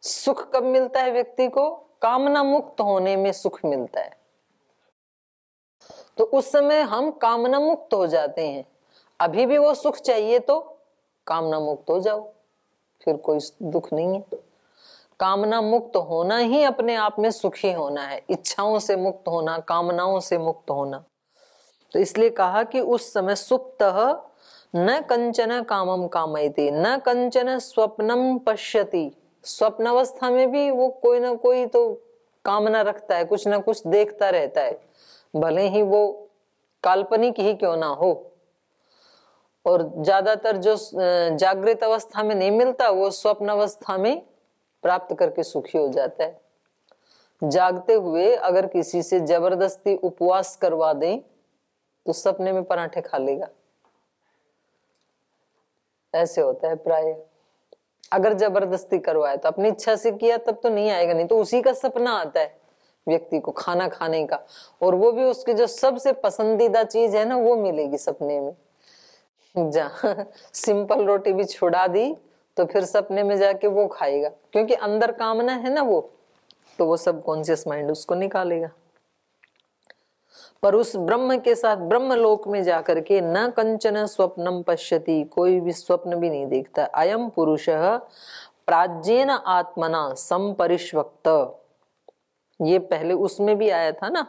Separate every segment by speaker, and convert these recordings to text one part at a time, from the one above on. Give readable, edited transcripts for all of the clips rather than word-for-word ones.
Speaker 1: सुख कब मिलता है व्यक्ति को? कामना मुक्त होने में सुख मिलता है। तो उस समय हम कामना मुक्त हो जाते हैं। अभी भी वो सुख चाहिए तो कामना मुक्त हो जाओ, फिर कोई दुख नहीं है। कामना मुक्त होना ही अपने आप में सुखी होना है, इच्छाओं से मुक्त होना, कामनाओं से मुक्त होना। तो इसलिए कहा कि उस समय सुप्तः न कंचन कामम कामयति न कंचन स्वप्नम पश्यति। स्वप्न अवस्था में भी वो कोई ना कोई तो कामना रखता है, कुछ ना कुछ देखता रहता है, भले ही वो काल्पनिक ही क्यों ना हो। और ज्यादातर जो जागृत अवस्था में नहीं मिलता वो स्वप्न अवस्था में प्राप्त करके सुखी हो जाता है। जागते हुए अगर किसी से जबरदस्ती उपवास करवा दें तो सपने में पराठे खा लेगा, ऐसे होता है प्राय। अगर जबरदस्ती करवाए तो, अपनी इच्छा से किया तब तो नहीं आएगा, नहीं तो उसी का सपना आता है व्यक्ति को खाना खाने का, और वो भी उसकी जो सबसे पसंदीदा चीज है ना वो मिलेगी सपने में। जहाँ सिंपल रोटी भी छुड़ा दी तो फिर सपने में जाके वो खाएगा, क्योंकि अंदर कामना है ना वो, तो वो सबकॉन्शियस माइंड उसको निकालेगा। पर उस ब्रह्म के साथ ब्रह्म लोक में जाकर के न कंचन स्वप्नम पश्यति, कोई भी स्वप्न भी नहीं देखता। अयम पुरुषः प्राज्ञेन आत्मना संपरिष्वक्त, ये पहले उसमें भी आया था ना,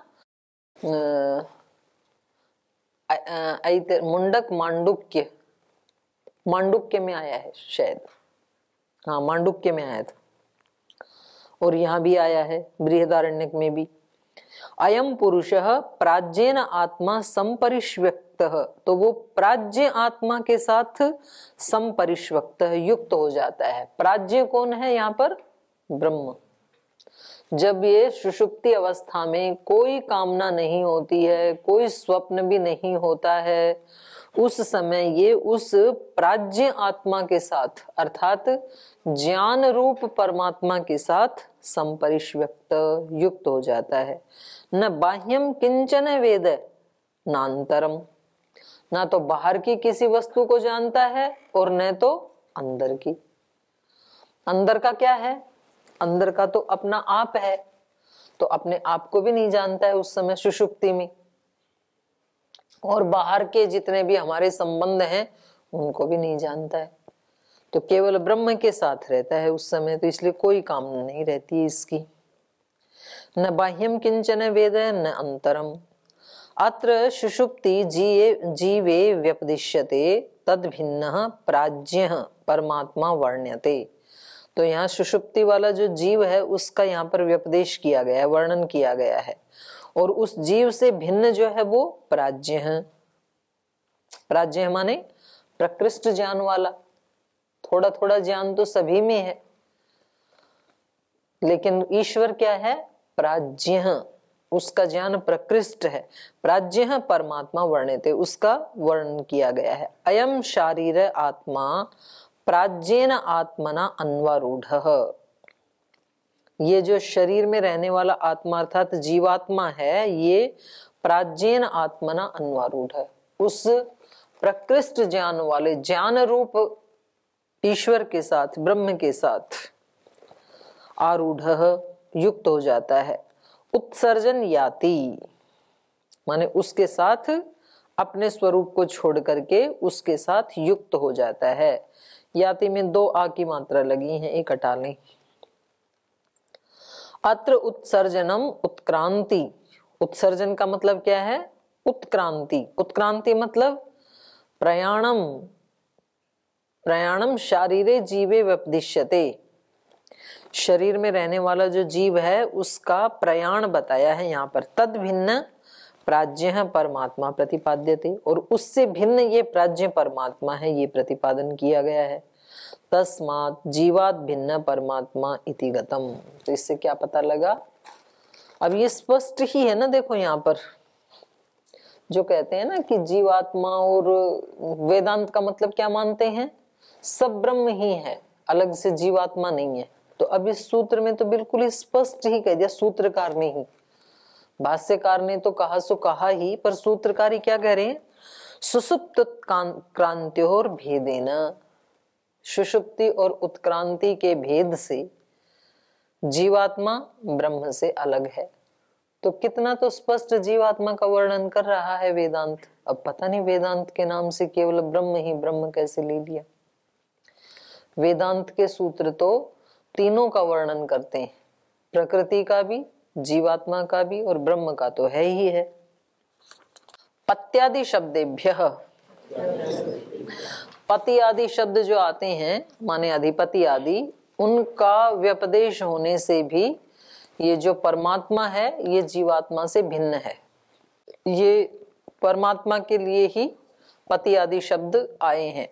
Speaker 1: मुंडक मांडुक्य, मांडुक्य में आया है शायद, हाँ मांडुक्य में आया था, और यहाँ भी आया है बृहदारण्यक में भी। अयम पुरुषः प्राज्ञेन आत्मा संपरिष्वक्त, तो वो प्राज्ञ आत्मा के साथ संपरिष्वक्त युक्त हो जाता है। प्राज्ञ कौन है यहाँ पर? ब्रह्म। जब ये सुषुप्ति अवस्था में कोई कामना नहीं होती है, कोई स्वप्न भी नहीं होता है, उस समय ये उस प्राज्ञ आत्मा के साथ अर्थात ज्ञान रूप परमात्मा के साथ संपरिष्वक्त युक्त हो जाता है। न बाह्यम किंचन वेद नान्तरम, ना तो बाहर की किसी वस्तु को जानता है और न तो अंदर की। अंदर का क्या है? अंदर का तो अपना आप है, तो अपने आप को भी नहीं जानता है उस समय सुषुप्ति में, और बाहर के जितने भी हमारे संबंध हैं उनको भी नहीं जानता है, तो केवल ब्रह्म के साथ रहता है उस समय। तो इसलिए कोई कामना नहीं रहती है इसकी। न बाह्यम किंचन वेद न अंतरम, अत्र सुषुप्ति जीवे व्यपदिश्यते तद भिन्नः प्राज्ञः परमात्मा वर्ण्यते। तो यहाँ सुषुप्ति वाला जो जीव है उसका यहाँ पर व्यपदेश किया गया है, वर्णन किया गया है, और उस जीव से भिन्न जो है वो प्राज्ञ है। प्राज्ञ माने प्रकृष्ट ज्ञान वाला। थोड़ा थोड़ा ज्ञान तो सभी में है, लेकिन ईश्वर क्या है? प्राज्ञ, उसका ज्ञान प्रकृष्ट है। प्राज्ञ परमात्मा वर्णिते, उसका वर्णन किया गया है। अयम शारीर आत्मा प्राज्ञेन आत्मना अन्वारूढ़, ये जो शरीर में रहने वाला आत्मा अर्थात जीवात्मा है, ये प्राज्ञेन आत्मना अन्वारूढ़ है, उस प्रकृष्ट ज्ञान वाले ज्ञान रूप ईश्वर के साथ, ब्रह्म के साथ आरूढ़ युक्त हो जाता है। उत्सर्जन याति माने उसके साथ अपने स्वरूप को छोड़ करके उसके साथ युक्त हो जाता है। याति में दो आ की मात्रा लगी है, एक हटा लें। अत्र उत्सर्जनम उत्क्रांति, उत्सर्जन का मतलब क्या है? उत्क्रांति। उत्क्रांति मतलब प्रयाणम, प्रयाणम शारीरे जीवे व्यपदिश्यते, शरीर में रहने वाला जो जीव है उसका प्रयाण बताया है यहाँ पर। तद भिन्न प्राज्ञ परमात्मा प्रतिपाद्यते, और उससे भिन्न ये प्राज्ञ परमात्मा है, ये प्रतिपादन किया गया है। तस्मात् जीवात् भिन्न परमात्मा इति गतम। तो इससे क्या पता लगा? अब ये स्पष्ट ही है ना, देखो यहाँ पर जो कहते हैं ना कि जीवात्मा, और वेदांत का मतलब क्या मानते हैं? सब ब्रह्म ही है, अलग से जीवात्मा नहीं है। तो अब इस सूत्र में तो बिल्कुल ही स्पष्ट ही कह दिया सूत्रकार ने ही। भाष्यकार ने तो कहा सो कहा ही, पर सूत्रकारी क्या कह रहे हैं? सुसुप्त क्रांत्योर भेदेन, सुषुप्ति और उत्क्रांति के भेद से जीवात्मा ब्रह्म से अलग है। तो कितना तो स्पष्ट जीवात्मा का वर्णन कर रहा है वेदांत। अब पता नहीं वेदांत के नाम से केवल ब्रह्म ही ब्रह्म कैसे ले लिया। वेदांत के सूत्र तो तीनों का वर्णन करते हैं, प्रकृति का भी, जीवात्मा का भी और ब्रह्म का तो है ही है। पत्यादि शब्देभ्यः, पति आदि शब्द जो आते हैं माने अधिपति आदि, उनका व्यपदेश होने से भी ये जो परमात्मा है ये जीवात्मा से भिन्न है। ये परमात्मा के लिए ही पति आदि शब्द आए हैं।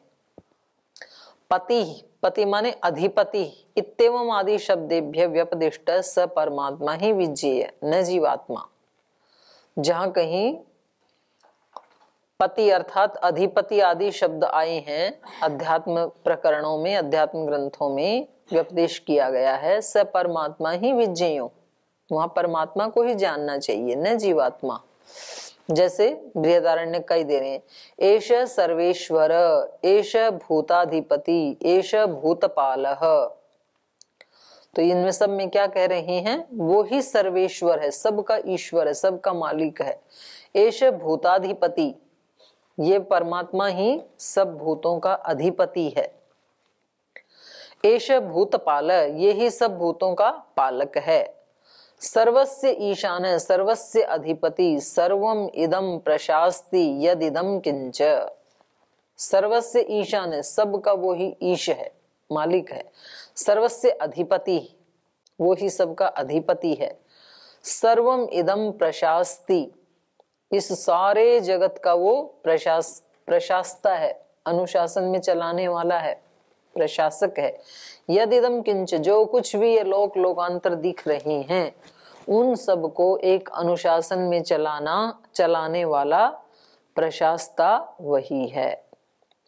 Speaker 1: पति, पति माने अधिपति, इत्येवम् आदि शब्देभ्य व्यपदिष्ट स परमात्मा ही विज्ञेय न जीवात्मा। जहां कहीं पति अर्थात अधिपति आदि शब्द आए हैं अध्यात्म प्रकरणों में, अध्यात्म ग्रंथों में व्यपदेश किया गया है, स परमात्मा ही विज्ञेयो, वहां परमात्मा को ही जानना चाहिए न जीवात्मा। जैसे बृहदारण्य कई दे रहे हैं, एष सर्वेश्वर, एष भूताधिपति, एष भूतपालः। तो इनमें सब में क्या कह रहे हैं, वो ही सर्वेश्वर है, सबका ईश्वर है, सबका मालिक है। एष भूताधिपति, ये परमात्मा ही सब भूतों का अधिपति है। एष भूतपाल, ये ही सब भूतों का पालक है। सर्वस्य ईशान, सर्वस्य अधिपति, सर्वम इदम प्रशास्ति यदिदम किंच। सर्वस्य ईशान, सबका वो ही ईश है, मालिक है। सर्वस्य अधिपति, वो ही सबका अधिपति है। सर्वम इदम प्रशास्ति, इस सारे जगत का वो प्रशास्ता है, अनुशासन में चलाने वाला है, प्रशासक है। यदिदम किंच, जो कुछ भी ये लोक लोकांतर दिख रहे हैं उन सबको एक अनुशासन में चलाने वाला प्रशास्ता वही है।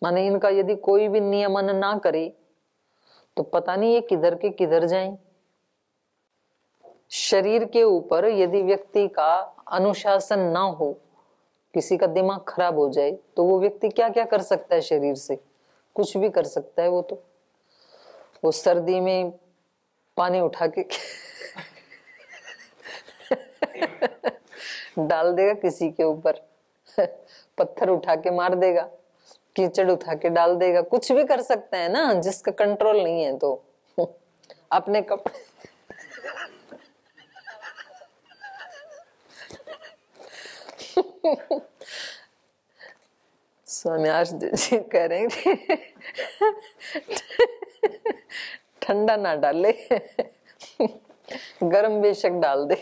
Speaker 1: माने इनका यदि कोई भी नियमन ना करे तो पता नहीं ये किधर के किधर जाएं। शरीर के ऊपर यदि व्यक्ति का अनुशासन ना हो, किसी का दिमाग खराब हो जाए तो वो व्यक्ति क्या क्या कर सकता है शरीर से, कुछ भी कर सकता है। वो सर्दी में पानी उठा के डाल देगा किसी के ऊपर, पत्थर उठा के मार देगा, कीचड़ उठा के डाल देगा, कुछ भी कर सकता है ना, जिसका कंट्रोल नहीं है तो अपने कपड़े स्वामी आज जी कह रहे हैं ठंडा ना डाले, गर्म बेशक डाल दे।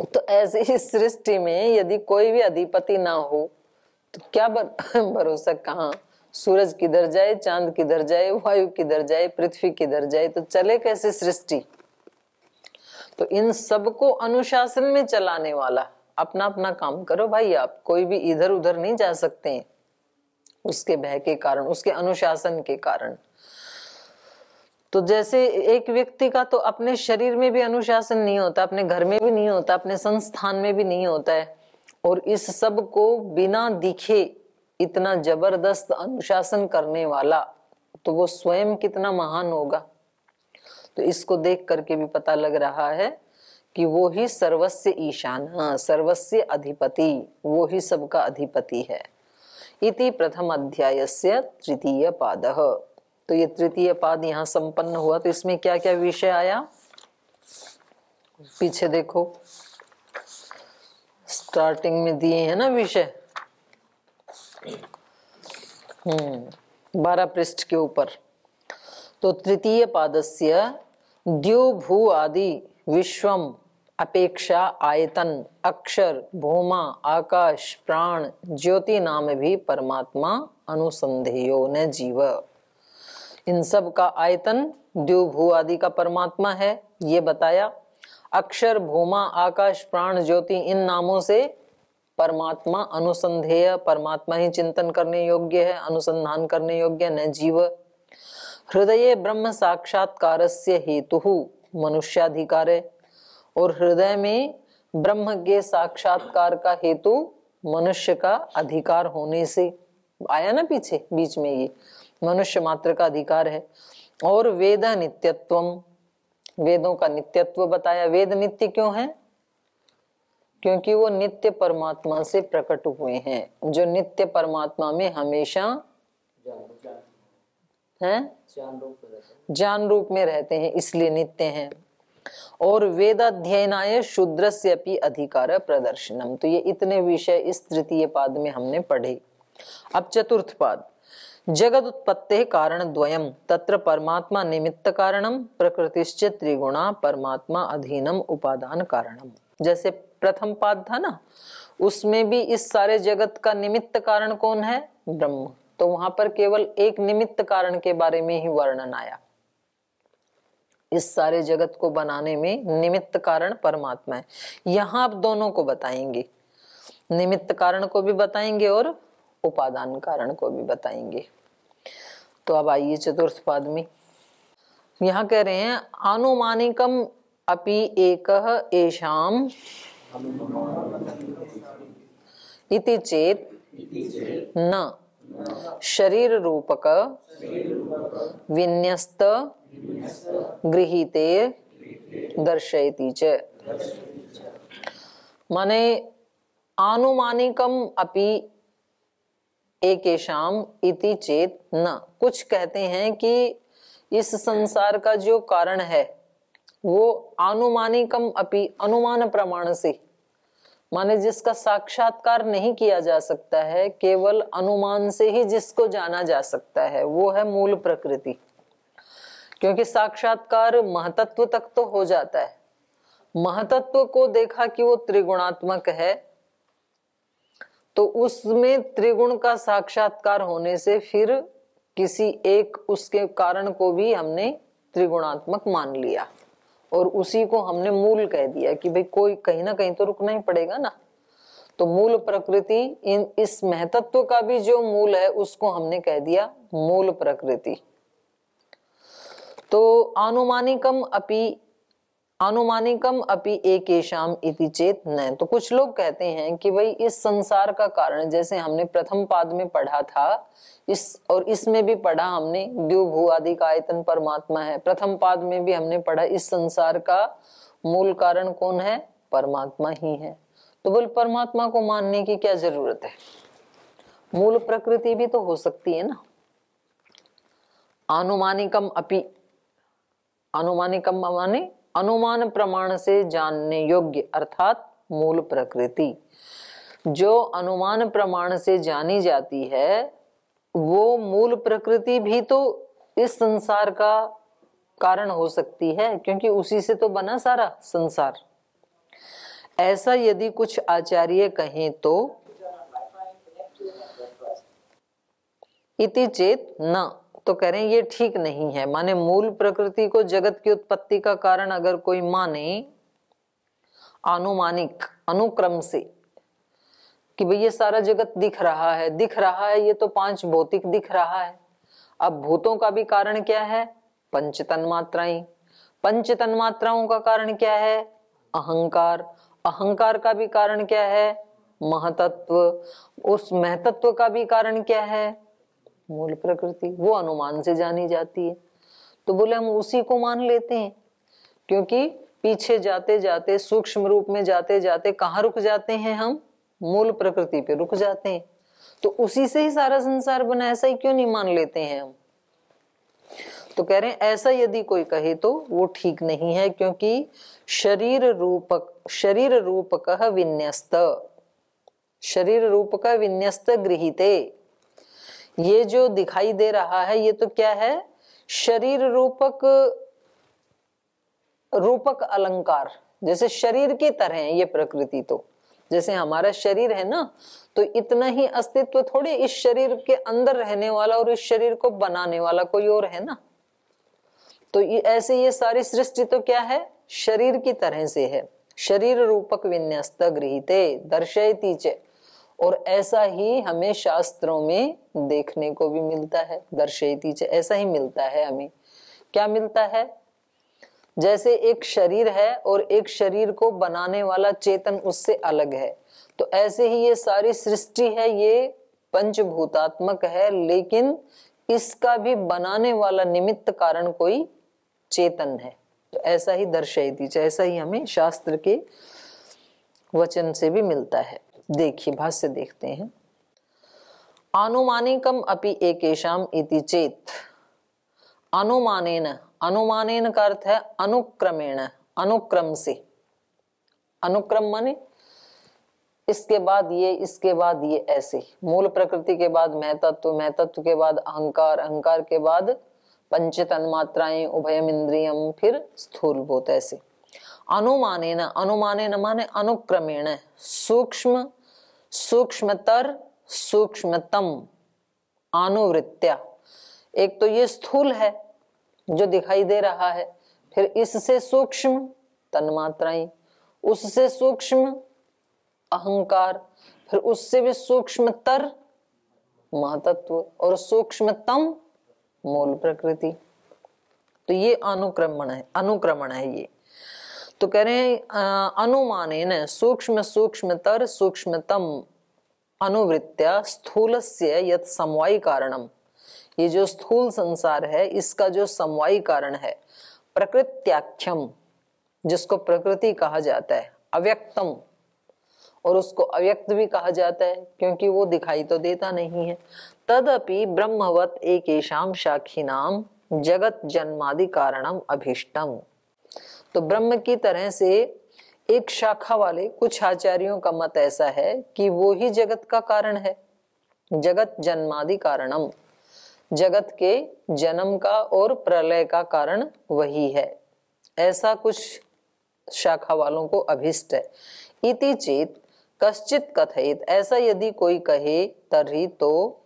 Speaker 1: तो ऐसे ही सृष्टि में यदि कोई भी अधिपति ना हो तो क्या भरोसा, कहाँ सूरज किधर जाए, चांद किधर जाए, वायु किधर जाए, पृथ्वी किधर जाए, तो चले कैसे सृष्टि। तो इन सबको अनुशासन में चलाने वाला, अपना अपना काम करो भाई, आप कोई भी इधर उधर नहीं जा सकते हैं उसके भय के कारण, उसके अनुशासन के कारण। तो जैसे एक व्यक्ति का तो अपने शरीर में भी अनुशासन नहीं होता, अपने घर में भी नहीं होता, अपने संस्थान में भी नहीं होता है, और इस सब को बिना दिखे इतना जबरदस्त अनुशासन करने वाला तो वो स्वयं कितना महान होगा। तो इसको देख करके भी पता लग रहा है कि वो ही सर्वस्य ईशान, सर्वस्य अधिपति, वो ही सबका अधिपति है। इति प्रथम अध्यायस्य तृतीय पादः। तो ये तृतीय पाद यहाँ संपन्न हुआ। तो इसमें क्या क्या विषय आया, पीछे देखो, स्टार्टिंग में दिए हैं ना विषय, 12 पृष्ठ के ऊपर। तो तृतीय पादस्य द्यौ भू आदि विश्वम अपेक्षा आयतन अक्षर भूमा आकाश प्राण ज्योति नाम भी परमात्मा अनुसंधेयो न जीव। इन सब का आयतन द्यौ भू आदि का परमात्मा है, ये बताया। अक्षर भूमा आकाश प्राण ज्योति, इन नामों से परमात्मा अनुसंधेय, परमात्मा ही चिंतन करने योग्य है, अनुसंधान करने योग्य न जीव। हृदय ब्रह्म साक्षात्कारस्य हेतु मनुष्याधिकार है, और हृदय में ब्रह्म के साक्षात्कार का हेतु मनुष्य का अधिकार होने से आया ना पीछे बीच में, ये मनुष्य मात्र का अधिकार है। और वेद नित्यत्वम, वेदों का नित्यत्व बताया। वेद नित्य क्यों है? क्योंकि वो नित्य परमात्मा से प्रकट हुए हैं, जो नित्य परमात्मा में हमेशा हैं, ज्ञान रूप में रहते हैं, इसलिए नित्य हैं। और वेदाध्ययनाय शूद्रस्य अपि अधिकार प्रदर्शनम, तो ये इतने विषय इस तृतीय पाद में हमने पढ़े। अब चतुर्थ पाद, जगद उत्पत्ति कारण द्वयम तत्र परमात्मा निमित्त कारणम प्रकृतिश्च त्रिगुणा परमात्मा अधीनम उपादान कारणम। जैसे प्रथम पाद था ना, उसमें भी इस सारे जगत का निमित्त कारण कौन है? ब्रह्म। तो वहां पर केवल एक निमित्त कारण के बारे में ही वर्णन आया। इस सारे जगत को बनाने में निमित्त कारण परमात्मा है। यहां आप दोनों को बताएंगे, निमित्त कारण को भी बताएंगे और उपादान कारण को भी बताएंगे। तो अब आइए चतुर्थ पाद में, यहां कह रहे हैं आनुमानिकम अपि एकः एषाम इति चेत न शरीर रूपक विन्यस्त गृहीते दर्शयति च। माने आनुमानिकम अपि एकेषाम इति चेत न, कुछ कहते हैं कि इस संसार का जो कारण है वो आनुमानिकम अपि, अनुमान प्रमाण से, माने जिसका साक्षात्कार नहीं किया जा सकता है, केवल अनुमान से ही जिसको जाना जा सकता है, वो है मूल प्रकृति। क्योंकि साक्षात्कार महतत्व तक तो हो जाता है, महतत्व को देखा कि वो त्रिगुणात्मक है, तो उसमें त्रिगुण का साक्षात्कार होने से फिर किसी एक उसके कारण को भी हमने त्रिगुणात्मक मान लिया और उसी को हमने मूल कह दिया कि भाई कोई कहीं ना कहीं तो रुकना ही पड़ेगा ना। तो मूल प्रकृति, इस महतत्व का भी जो मूल है उसको हमने कह दिया मूल प्रकृति। तो अनुमानिकम अपि एकेषाम इति चेत न, तो कुछ लोग कहते हैं कि भाई इस संसार का कारण, जैसे हमने प्रथम पाद में पढ़ा था, इस और इसमें भी पढ़ा हमने, द्युभू आदि का आयतन परमात्मा है। प्रथम पाद में भी हमने पढ़ा इस संसार का मूल कारण कौन है? परमात्मा ही है। तो बोल परमात्मा को मानने की क्या जरूरत है? मूल प्रकृति भी तो हो सकती है ना। आनुमानिकम अपि, अनुमानिकम माने अनुमान प्रमाण से जानने योग्य, अर्थात मूल प्रकृति जो अनुमान प्रमाण से जानी जाती है, वो मूल प्रकृति भी तो इस संसार का कारण हो सकती है, क्योंकि उसी से तो बना सारा संसार। ऐसा यदि कुछ आचार्य कहें तो इति चेत न, तो कह रहे हैं ये ठीक नहीं है। माने मूल प्रकृति को जगत की उत्पत्ति का कारण अगर कोई माने आनुमानिक, अनुक्रम से, कि भाई ये सारा जगत दिख रहा है, ये तो पांच भौतिक दिख रहा है। अब भूतों का भी कारण क्या है? पंच तन्मात्राएं। पंच तन्मात्राओं का कारण क्या है? अहंकार। अहंकार का भी कारण क्या है? महतत्व। उस महतत्व का भी कारण क्या है? मूल प्रकृति। वो अनुमान से जानी जाती है। तो बोले हम उसी को मान लेते हैं, क्योंकि पीछे जाते जाते, सूक्ष्म रूप में जाते जाते कहाँ रुक जाते हैं हम? मूल प्रकृति पे रुक जाते हैं। तो उसी से ही सारा संसार बना, ऐसा ही क्यों नहीं मान लेते हैं हम? तो कह रहे हैं ऐसा यदि कोई कहे तो वो ठीक नहीं है, क्योंकि शरीर रूपकः विन्यस्त गृहीते, ये जो दिखाई दे रहा है ये तो क्या है? शरीर रूपक अलंकार। जैसे शरीर की तरह है ये प्रकृति, तो जैसे हमारा शरीर है ना, तो इतना ही अस्तित्व थोड़े इस शरीर के अंदर रहने वाला और इस शरीर को बनाने वाला कोई और है ना। तो ऐसे ये सारी सृष्टि तो क्या है? शरीर की तरह से है। शरीर रूपक विन्यस्त गृहीते दर्शयति च, और ऐसा ही हमें शास्त्रों में देखने को भी मिलता है। दर्शयति च, ऐसा ही मिलता है हमें। क्या मिलता है? जैसे एक शरीर है और एक शरीर को बनाने वाला चेतन उससे अलग है, तो ऐसे ही ये सारी सृष्टि है, ये पंचभूतात्मक है, लेकिन इसका भी बनाने वाला निमित्त कारण कोई चेतन है। तो ऐसा ही दर्शयति, ऐसा ही हमें शास्त्र के वचन से भी मिलता है। देखिए भाष्य देखते हैं। अनुमानिकम अपि एकेशाम इति चेत, अनुमानेन, अनुमानेन का अर्थ है अनुक्रमेण, अनुक्रम से। अनुक्रम माने इसके बाद ये, इसके बाद ये, ऐसे मूल प्रकृति के बाद मैं तत्व, मैं तत्व के बाद अहंकार, अहंकार के बाद पंच तन्मात्राएं, उभयम इंद्रियम, फिर स्थूल भूत, ऐसे। अनुमानेन, अनुमानेन माने अनुक्रमेण, सूक्ष्म सूक्ष्मतर सूक्ष्मतम अनुवृत्त्या। एक तो ये स्थूल है जो दिखाई दे रहा है, फिर इससे सूक्ष्म तन्मात्राएं, उससे सूक्ष्म अहंकार, फिर उससे भी सूक्ष्मतर महातत्व और सूक्ष्मतम मूल प्रकृति। तो ये अनुक्रमण है, अनुक्रमण है ये। तो कह रहे हैं अनुमानेन सूक्ष्म सूक्ष्मतर सूक्ष्मतम अनुवृत्त्या स्थूलस्य यत् समवायी कारणम। ये जो स्थूल संसार है इसका जो समवायी कारण है, प्रकृत्याख्यम, जिसको प्रकृति कहा जाता है, अव्यक्तम, और उसको अव्यक्त भी कहा जाता है क्योंकि वो दिखाई तो देता नहीं है। तदपि ब्रह्मवत एकेशाम शाखिनाम जगत जन्मादि कारणम अभीष्टम। तो ब्रह्म की तरह से एक शाखा वाले कुछ आचार्यों का मत ऐसा है कि वो ही जगत का कारण है, जगत जन्मादि कारणम, जगत के जन्म का और प्रलय का कारण वही है, ऐसा कुछ शाखा वालों को अभिष्ट है। इति चेत कश्चित कथयित, ऐसा यदि कोई कहे तर्हि तो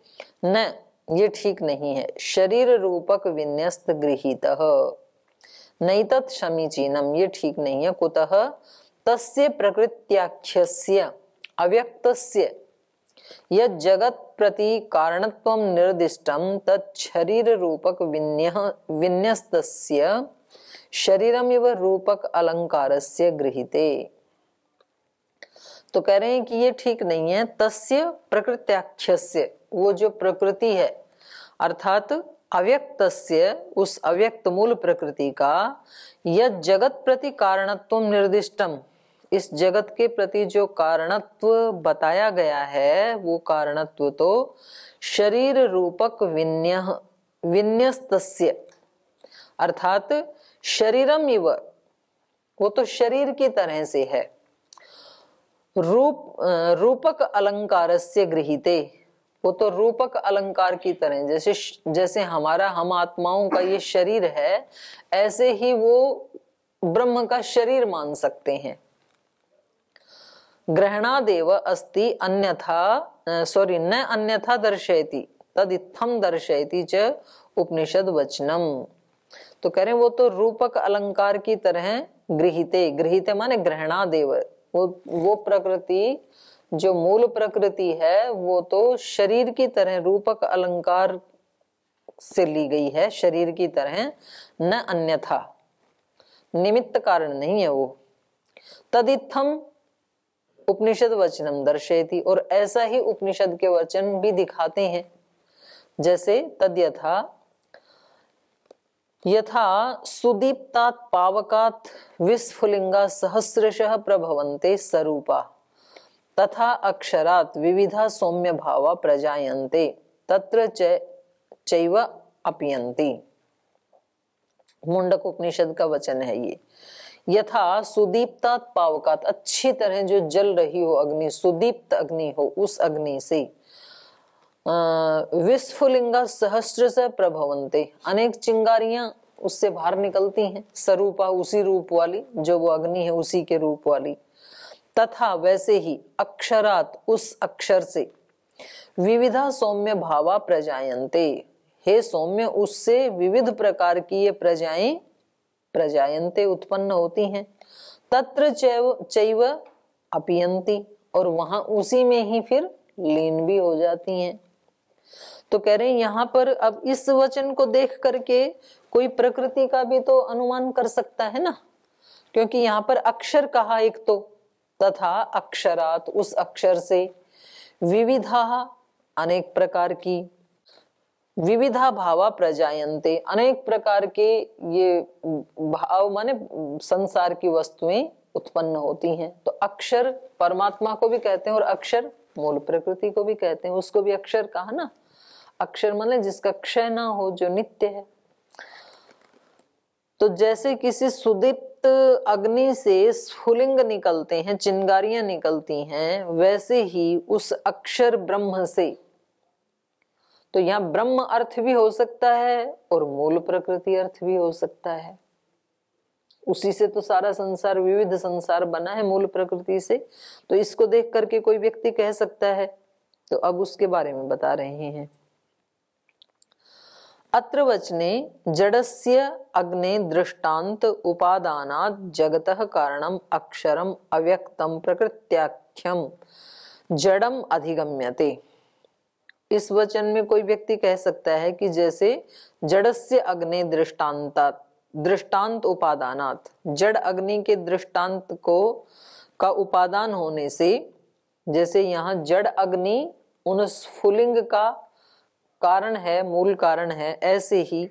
Speaker 1: न, ये ठीक नहीं है। शरीर रूपक विन्यस्त गृहीतः नैतत् समीचीनम, ये ठीक नहीं है। कुतः तस्य प्रकृत्याख्यस्य अव्यक्तस्य यत् जगत प्रति कारणत्वं निर्दिष्टं तत् शरीर रूपक विन्यस्तस्य शरीरमिव रूपक अलंकारस्य गृहीते। तो कह रहे हैं कि ये ठीक नहीं है। तस्य प्रकृत्याख्यस्य, वो जो प्रकृति है अर्थात अव्यक्तस्य, उस अव्यक्त मूल प्रकृति का, यह जगत प्रति कारणत्व निर्दिष्टम, इस जगत के प्रति जो कारणत्व बताया गया है वो कारणत्व तो शरीर रूपक विन्यस्तस्य अर्थात शरीरम इव, वो तो शरीर की तरह से है। रूपक अलंकारस्य गृहीते, वो तो रूपक अलंकार की तरह, जैसे हमारा, हम आत्माओं का ये शरीर है, ऐसे ही वो ब्रह्म का शरीर मान सकते हैं। ग्रहणादेव अस्ति अन्यथा न अन्यथा दर्शयति तदित्थम दर्शयति च उपनिषद वचनम। तो कह रहे हैं वो तो रूपक अलंकार की तरह गृहीते, गृहीते माने ग्रहणादेव, वो प्रकृति जो मूल प्रकृति है वो तो शरीर की तरह रूपक अलंकार से ली गई है, शरीर की तरह, न अन्यथा, निमित्त कारण नहीं है वो। तदित्थम उपनिषद वचनम दर्शयति, और ऐसा ही उपनिषद के वचन भी दिखाते हैं। जैसे तद्यथा यथा सुदीप्तात् पावकात् विस्फुलिंगा सहस्रशः प्रभवन्ते सरूपा तथा अक्षरात् विविधा सौम्य भावा प्रजायन्ते तत्र चैव अपयन्ति। मुंडक उपनिषद का वचन है ये। यथा सुदीप्तात् पावकात्, अच्छी तरह जो जल रही हो अग्नि, सुदीप्त अग्नि हो, उस अग्नि से विस्फुलिंगा सहस्र से प्रभवन्ते, अनेक चिंगारियां उससे बाहर निकलती हैं, सरूपा उसी रूप वाली, जो वो अग्नि है उसी के रूप वाली। तथा वैसे ही अक्षरात, उस अक्षर से, विविधा सौम्य भावा प्रजायन्ते, हे सौम्य उससे विविध प्रकार की ये प्रजाएं प्रजायन्ते उत्पन्न होती हैं। तत्र चैव अपयन्ति, और वहां उसी में ही फिर लीन भी हो जाती हैं। तो कह रहे हैं यहाँ पर अब इस वचन को देख करके कोई प्रकृति का भी तो अनुमान कर सकता है ना, क्योंकि यहाँ पर अक्षर कहा एक तो, तथा अक्षरात उस अक्षर से, विविधा अनेक प्रकार की, विविधा भावा प्रजायन्ते, अनेक प्रकार के ये भाव माने संसार की वस्तुएं उत्पन्न होती हैं। तो अक्षर परमात्मा को भी कहते हैं और अक्षर मूल प्रकृति को भी कहते हैं। उसको भी अक्षर कहा ना, अक्षर माने जिसका क्षय ना हो, जो नित्य है। तो जैसे किसी सुदीप्त अग्नि से स्फुलिंग निकलते हैं, चिंगारियां निकलती हैं, वैसे ही उस अक्षर ब्रह्म से, तो यहाँ ब्रह्म अर्थ भी हो सकता है और मूल प्रकृति अर्थ भी हो सकता है। उसी से तो सारा संसार, विविध संसार बना है, मूल प्रकृति से। तो इसको देख करके कोई व्यक्ति कह सकता है, तो अब उसके बारे में बता रहे हैं। अत्र वचने जडस्य अग्ने दृष्टांत उपादानात् जगतः कारणम अक्षरम अव्यक्तम प्रकृत्याख्यम जडम अधिगम्यते। इस वचन में कोई व्यक्ति कह सकता है कि जैसे जडस्य अग्ने दृष्टांतात, दृष्टांत उपादानात्, जड़ अग्नि के दृष्टांत को का उपादान होने से, जैसे यहाँ जड़ अग्नि उन स्फुलिंग का कारण है, मूल कारण है, ऐसे ही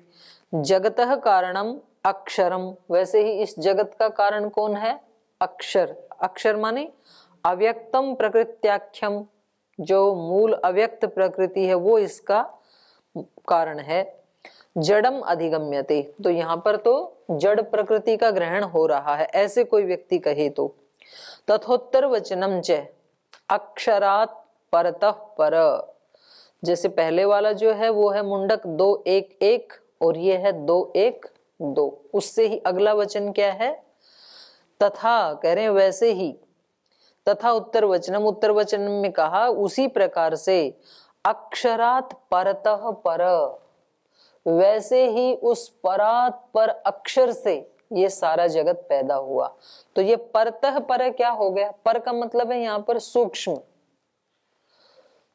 Speaker 1: जगतः कारणम अक्षरम, वैसे ही इस जगत का कारण कौन है? अक्षर। अक्षर माने अव्यक्तम प्रकृत्याख्यम, जो मूल अव्यक्त प्रकृति है वो इसका कारण है। जड़म अधिगम्यते, तो यहाँ पर तो जड़ प्रकृति का ग्रहण हो रहा है, ऐसे कोई व्यक्ति कहे तो। तथोत्तर वचनम च अक्षरात् परतः पर, जैसे पहले वाला जो है वो है मुंडक 2-1-1 और ये है 2-1-2, उससे ही अगला वचन क्या है? तथा, कह रहे हैं वैसे ही। तथा उत्तर वचनम, उत्तर वचन में कहा उसी प्रकार से अक्षरात् परतः पर, वैसे ही उस परात पर अक्षर से ये सारा जगत पैदा हुआ। तो ये परतः पर क्या हो गया? पर का मतलब है यहाँ पर सूक्ष्म,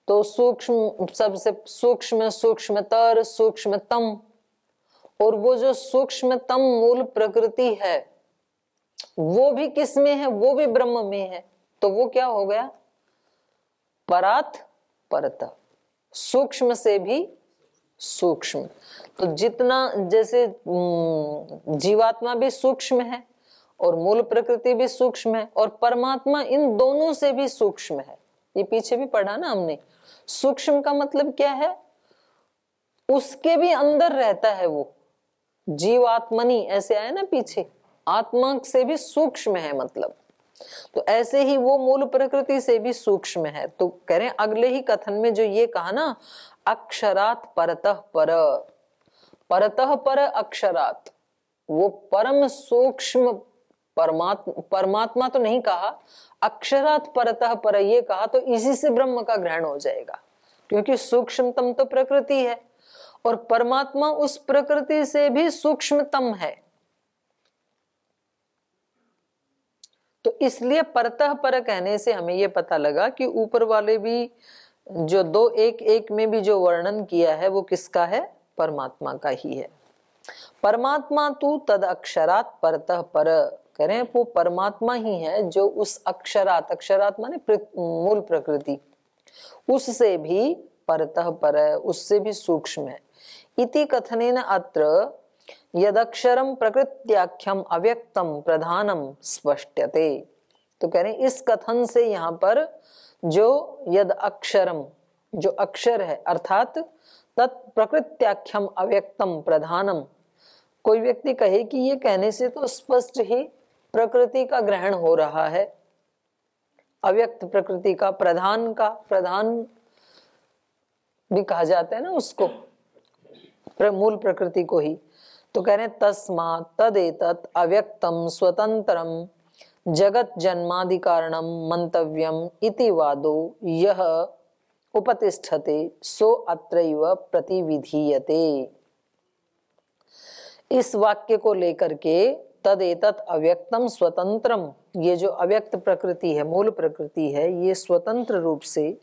Speaker 1: तो सूक्ष्म, सबसे सूक्ष्म, सूक्ष्मतर, सूक्ष्मतम, और वो जो सूक्ष्मतम मूल प्रकृति है वो भी किस में है? वो भी ब्रह्म में है। तो वो क्या हो गया? परात परत, सूक्ष्म से भी सूक्ष्म। तो जितना, जैसे जीवात्मा भी सूक्ष्म है और मूल प्रकृति भी सूक्ष्म है और परमात्मा इन दोनों से भी सूक्ष्म है। ये पीछे भी पढ़ा ना हमने। सूक्ष्म का मतलब क्या है? उसके भी अंदर रहता है वो, जीवात्मनि ऐसे आया ना पीछे, आत्मा से भी सूक्ष्म है मतलब। तो ऐसे ही वो मूल प्रकृति से भी सूक्ष्म है। तो कह रहे हैं अगले ही कथन में जो ये कहा ना, अक्षरात् परतः पर, परतः पर अक्षरात्, वो परम सूक्ष्म परमात्मा तो नहीं कहा, अक्षरात् परतः पर ये कहा, तो इसी से ब्रह्म का ग्रहण हो जाएगा, क्योंकि सूक्ष्मतम तो प्रकृति है और परमात्मा उस प्रकृति से भी सूक्ष्मतम है। तो इसलिए परतः पर कहने से हमें यह पता लगा कि ऊपर वाले भी जो 2-1-1 में भी जो वर्णन किया है वो किसका है? परमात्मा का ही है। परमात्मा तू तद अक्षरात् परतः पर, कह रहे हैं वो परमात्मा ही है जो उस अक्षरात्, अक्षरात् माने मूल प्रकृति, उससे भी परतः पर है, उससे भी सूक्ष्म है। इति कथनेन अत्र यदक्षरम प्रकृत्याख्यम अव्यक्तम प्रधानम स्पष्टते। तो कह रहे हैं इस कथन से यहाँ पर जो यद अक्षरम, जो अक्षर है, अर्थात तत् प्रकृत्याख्यम अव्यक्तम प्रधानम, कोई व्यक्ति कहे कि ये कहने से तो स्पष्ट ही प्रकृति का ग्रहण हो रहा है, अव्यक्त प्रकृति का, प्रधान का, प्रधान भी कहा जाता है ना उसको, मूल प्रकृति को ही। तो कह रहे हैं तस्मात् तदेतत् अव्यक्तम स्वतंत्रम जगत जन्मादि कारणम मंतव्यम इति वादो यह उपतिष्ठते सो अत्रैव प्रतिविधीयते। इस वाक्य को लेकर के तदेतत् अव्यक्तम स्वतंत्रम, ये जो अव्यक्त प्रकृति है, मूल प्रकृति है, ये स्वतंत्र रूप से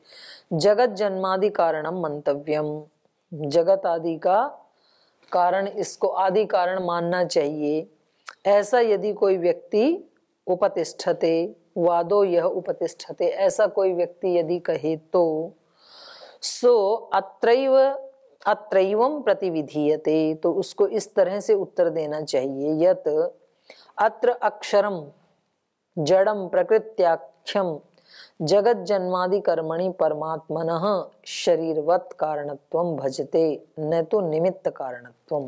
Speaker 1: जगत जन्मादि कारणम मंतव्यम, जगत आदि का कारण, इसको आदि कारण मानना चाहिए, ऐसा यदि कोई व्यक्ति उपतिष्ठते, वादो यह उपतिष्ठते, ऐसा कोई व्यक्ति यदि कहे तो सो अत्रैव, अत्रैवं प्रतिविधीयते, तो उसको इस तरह से उत्तर देना चाहिए, यत अत्र अक्षरम जड़म प्रकृत्याख्यम जगत जन्मादि कर्मणि परमात्मनः शरीरवत कारणत्वम भजते न तो निमित्त कारणत्वम।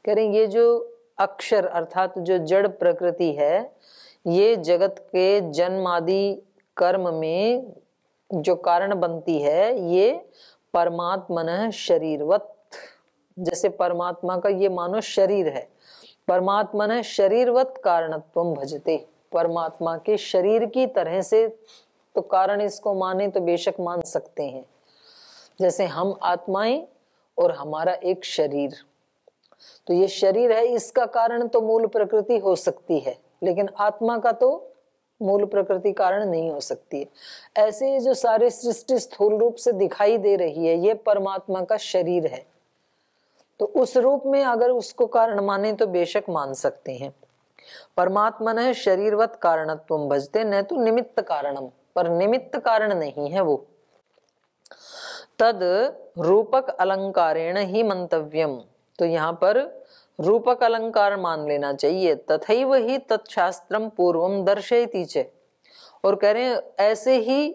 Speaker 1: कह रहे ये जो अक्षर अर्थात जो जड़ प्रकृति है, ये जगत के जन्मादि कर्म में जो कारण बनती है, ये परमात्मनः शरीरवत, जैसे परमात्मा का ये मानो शरीर है, परमात्मनः शरीरवत कारणत्वम भजते, परमात्मा के शरीर की तरह से तो कारण इसको माने तो बेशक मान सकते हैं। जैसे हम आत्माएं और हमारा एक शरीर, तो ये शरीर है, इसका कारण तो मूल प्रकृति हो सकती है, लेकिन आत्मा का तो मूल प्रकृति कारण नहीं हो सकती है। ऐसे ये जो सारी सृष्टि स्थूल रूप से दिखाई दे रही है, ये परमात्मा का शरीर है, तो उस रूप में अगर उसको कारण माने तो बेशक मान सकते हैं। परमात्मनः शरीरवत कारणत्वम भजते न तो निमित्त कारणम, पर निमित्त कारण नहीं है वो। तद रूपक अलंकारेण ही मंतव्यम, तो यहाँ पर रूपक अलंकार मान लेना चाहिए। तथैव ही तत्शास्त्रम पूर्वम दर्शयति च, और कह रहे हैं ऐसे ही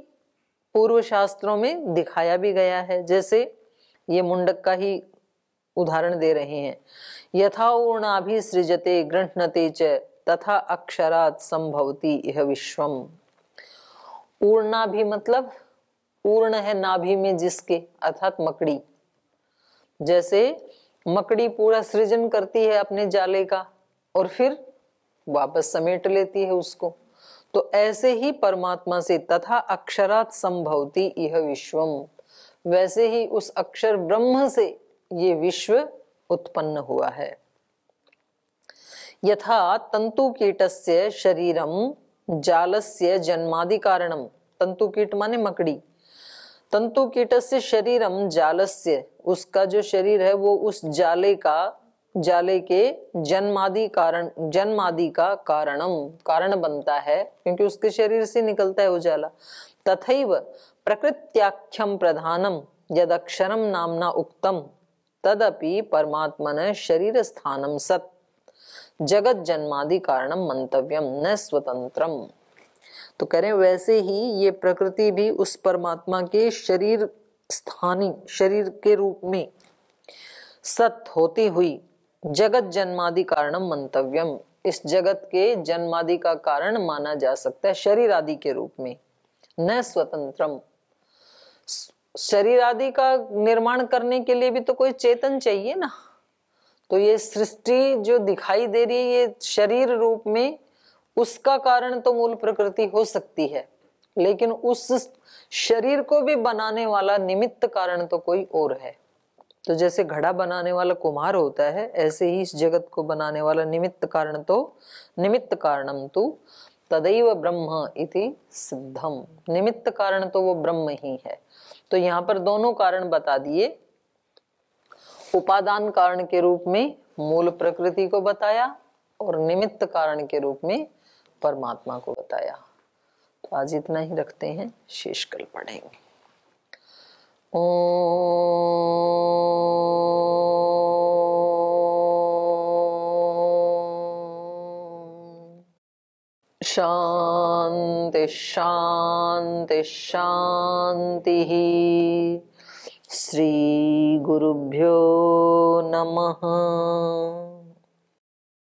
Speaker 1: पूर्व शास्त्रों में दिखाया भी गया है। जैसे ये मुंडक का ही उदाहरण दे रहे हैं, यथा ऊर्णाभिसृजते गृह्णते च तथा अक्षरात् संभवति इह विश्वम। ऊर्णा भी मतलब ऊर्ण है नाभि में जिसके, अर्थात मकड़ी, जैसे मकड़ी पूरा सृजन करती है अपने जाले का और फिर वापस समेट लेती है उसको, तो ऐसे ही परमात्मा से तथा अक्षरात् संभवति इह विश्वम, वैसे ही उस अक्षर ब्रह्म से ये विश्व उत्पन्न हुआ है। यथा तंतु कीटस्य शरीरम जालस्य जन्मादि कारणम, तंतु कीट माने मकड़ी, तंतु कीटस्य शरीरम जालस्य, उसका जो शरीर है वो उस जाले के जन्मादि का कारण बनता है, क्योंकि उसके शरीर से निकलता है वो जाला। तथैव प्रकृत्याख्यम प्रधानम यदक्षरम नामना उक्तम तदपि परमात्मनः शरीर स्थानम सत् जगत जन्मादि कारणम मंतव्यम न स्वतंत्रम। तो कह रहे वैसे ही ये प्रकृति भी उस परमात्मा के शरीर स्थानी शरीर के रूप में सत होती हुई जगत जन्मादि कारणम मंतव्यम, इस जगत के जन्मादि का कारण माना जा सकता है शरीर आदि के रूप में। न स्वतंत्रम, शरीर आदि का निर्माण करने के लिए भी तो कोई चेतन चाहिए ना, तो ये सृष्टि जो दिखाई दे रही है ये शरीर रूप में, उसका कारण तो मूल प्रकृति हो सकती है, लेकिन उस शरीर को भी बनाने वाला निमित्त कारण तो कोई और है। तो जैसे घड़ा बनाने वाला कुम्हार होता है, ऐसे ही इस जगत को बनाने वाला निमित्त कारण तो निमित्त कारणम तु तदैव ब्रह्म इति सिद्धम, निमित्त कारण तो वो ब्रह्म ही है। तो यहाँ पर दोनों कारण बता दिए, उपादान कारण के रूप में मूल प्रकृति को बताया और निमित्त कारण के रूप में परमात्मा को बताया। तो आज इतना ही रखते हैं, शेष कल पढ़ेंगे। शांति शांति शांति। श्री गुरुभ्यो नमः।